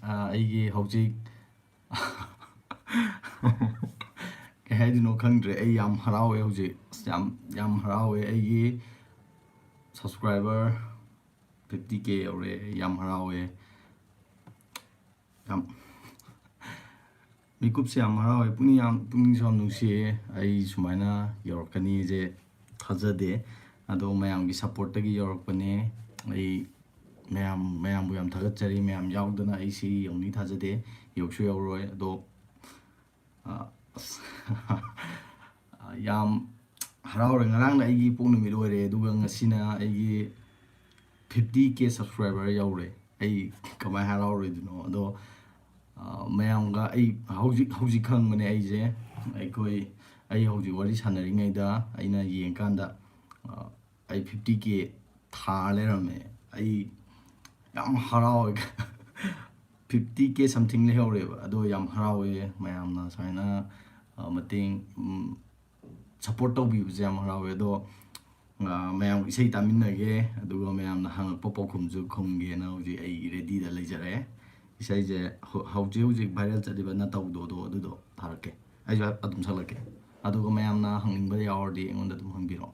ꯑꯩꯒꯤ ꯍꯧꯖꯤꯛ ꯀꯩ ꯍꯥꯏꯗꯣꯏꯅꯣ ꯈꯪꯗ꯭ꯔꯦ ꯑꯩ ꯌꯥꯝ ꯍꯔꯥꯎꯋꯦ ꯍꯧꯖꯤꯛ ꯌꯥꯝ ꯍꯔꯥꯎꯋꯦ ꯑꯩꯒꯤ ꯁꯕꯁꯀ꯭ꯔꯥꯏꯕꯔ 50K ꯌꯧꯔꯦ ꯌꯥꯝ ꯍꯔꯥꯎꯋꯦ ꯌꯥꯝ ꯃꯤꯀꯨꯞꯁꯦ ꯌꯥꯝ ꯍꯔꯥꯎꯋꯦ ꯄꯨꯛꯅꯤꯡꯁꯨ ꯌꯥꯝ ꯅꯨꯡꯁꯤꯌꯦ ꯑꯩ ꯁꯨꯃꯥꯏꯅ ꯌꯧꯔꯛꯀꯅꯤꯁꯦ ꯊꯥꯖꯗꯦ ꯑꯗꯣ ꯃꯌꯥꯝꯒꯤ ꯁꯞꯄꯣꯔꯠꯇꯒꯤ ꯌꯧꯔꯛꯄꯅꯦ ꯑꯩ ꯃꯌꯥꯝꯕꯨ ꯌꯥꯝ ꯊꯥꯒꯠꯆꯔꯤ ꯃꯌꯥꯝ ꯌꯥꯎꯗꯅ ꯑꯩ ꯁꯤ ꯌꯧꯅꯤ ꯊꯥꯖꯗꯦ ꯌꯧꯁꯨ ꯌꯧꯔꯣꯏ ꯑꯗꯣ ꯌꯥꯝ ꯍꯔꯥꯎꯔꯦ ꯉꯔꯥꯡꯅ ꯑꯩꯒꯤ ꯏꯄꯣꯛ ꯅꯨꯃꯤꯠ ꯑꯣꯏꯔꯦ ꯑꯗꯨꯒ ꯉꯁꯤꯅ ꯑꯩꯒꯤ 50K ꯁꯕꯁꯀ꯭ꯔꯥꯏꯕꯔ ꯌꯧꯔꯦ ꯑꯩ ꯀꯃꯥꯏꯅ ꯍꯔꯥꯎꯔꯣꯏꯗꯣꯏꯅꯣ ꯑꯗꯣ ꯃꯌꯥꯝꯒ ꯑꯩ ꯍꯧꯖꯤꯛ ꯈꯪꯕꯅꯦ ꯑꯩꯁꯦ ꯑꯩ ꯍꯧꯖꯤꯛ ꯋꯥꯔꯤ ꯁꯥꯟꯅꯔꯤꯉꯩꯗ ꯑꯩꯅ ꯌꯦꯡꯀꯥꯟꯗ ꯑꯩ 50K ꯊꯥꯔ ꯂꯩꯔꯝꯃꯦ ꯑꯩ ꯌꯥꯝ ꯍꯔꯥꯎꯋꯦ 50K ꯁꯝꯊꯤꯡ ꯂꯩꯍꯧꯔꯦꯕ ꯑꯗꯣ ꯌꯥꯝ ꯍꯔꯥꯎꯋꯦ ꯃꯌꯥꯝꯅ ꯁꯨꯃꯥꯏꯅ ꯃꯇꯦꯡ ꯁꯞꯄꯣꯔꯠ ꯇꯧꯕꯤꯕꯁꯦ ꯌꯥꯝ ꯍꯔꯥꯎꯋꯦ ꯑꯗꯣ ꯃꯌꯥꯝ ꯏꯁꯩ ꯇꯥꯃꯤꯟꯅꯒꯦ ꯑꯗꯨꯒ ꯃꯌꯥꯝꯅ ꯍꯪꯉꯛꯄ ꯄꯥꯎꯈꯨꯝꯁꯨ ꯈꯨꯝꯒꯦꯅ ꯍꯧꯖꯤꯛ ꯑꯩ ꯔꯦꯗꯤꯗ ꯂꯩꯖꯔꯦ ꯏꯁꯩꯁꯦ ꯍꯧꯖꯤꯛ ꯚꯥꯏꯔꯦꯜ ꯆꯠꯂꯤꯕ ꯅꯇꯧꯗꯣ ꯑꯗꯨꯗꯣ ꯊꯥꯔꯛꯀꯦ ꯑꯩꯁꯨ ꯑꯗꯨꯝ ꯁꯛꯂꯛꯀꯦ ꯑꯗꯨꯒ ꯃꯌꯥꯝꯅ ꯍꯪꯅꯤꯡꯕ ꯌꯥꯎꯔꯗꯤ ꯑꯩꯉꯣꯟꯗ ꯑꯗꯨꯝ ꯍꯪꯕꯤꯔꯛꯑꯣ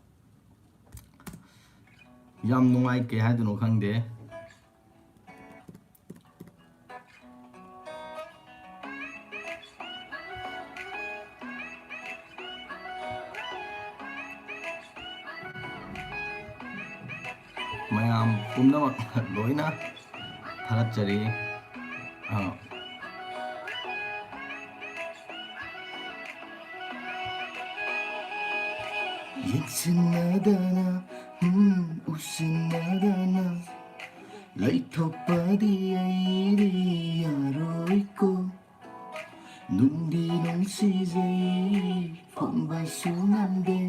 ꯌꯥꯝ ꯅꯨꯡꯉꯥꯏ ꯀꯩ ꯍꯥꯏꯗꯣꯏꯅꯣ ꯈꯪꯗꯦ ꯃꯌꯥꯝ ꯄꯨꯝꯅꯃꯛ ꯂꯣꯏꯅ ꯊꯥꯒꯠꯆꯔꯤ ꯌꯦꯡꯁꯤꯟꯅꯗꯅ ꯎꯁꯤꯟꯅꯗꯅ ꯂꯩꯊꯣꯛꯄꯗꯤ ꯑꯩꯗꯤ ꯌꯥꯔꯣꯏꯀꯣ ꯅꯨꯡꯗꯤ ꯅꯨꯡꯁꯤꯖꯩ ꯐꯣꯡꯕꯁꯨ ꯉꯝꯗꯦ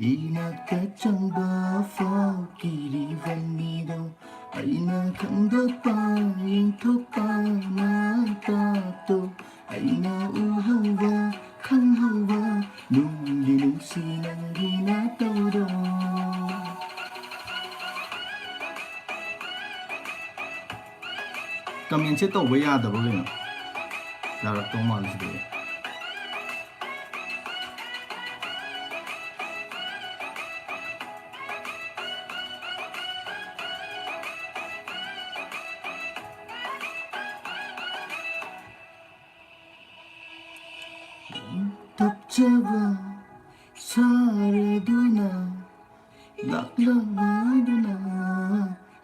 이나까 정보 포기리반미도 아이나 강도빠 인토빠 나빠도 아이나 우호와 강호와 눈기 눈시는 기나 떠도 कमेंट से तौबा यादबा कꯩꯅꯣ ꯌꯥꯔꯛꯇꯧ ꯃꯥꯜꯂꯦ ꯁꯤꯗꯤ 덮쳐봐 사래두나 락락마두나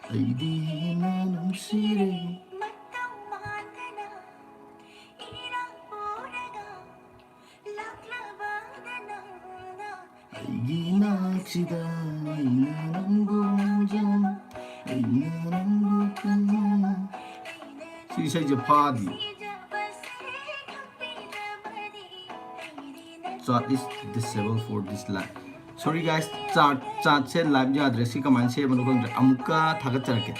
아이디나 넘시래 아이기 낚시다 아이나 남봉전 아이나 남봉전 시 이제 파디 chat is disabled for this live. Sorry guys, chat se live ja address ki command se manu khang amukka thagat charake.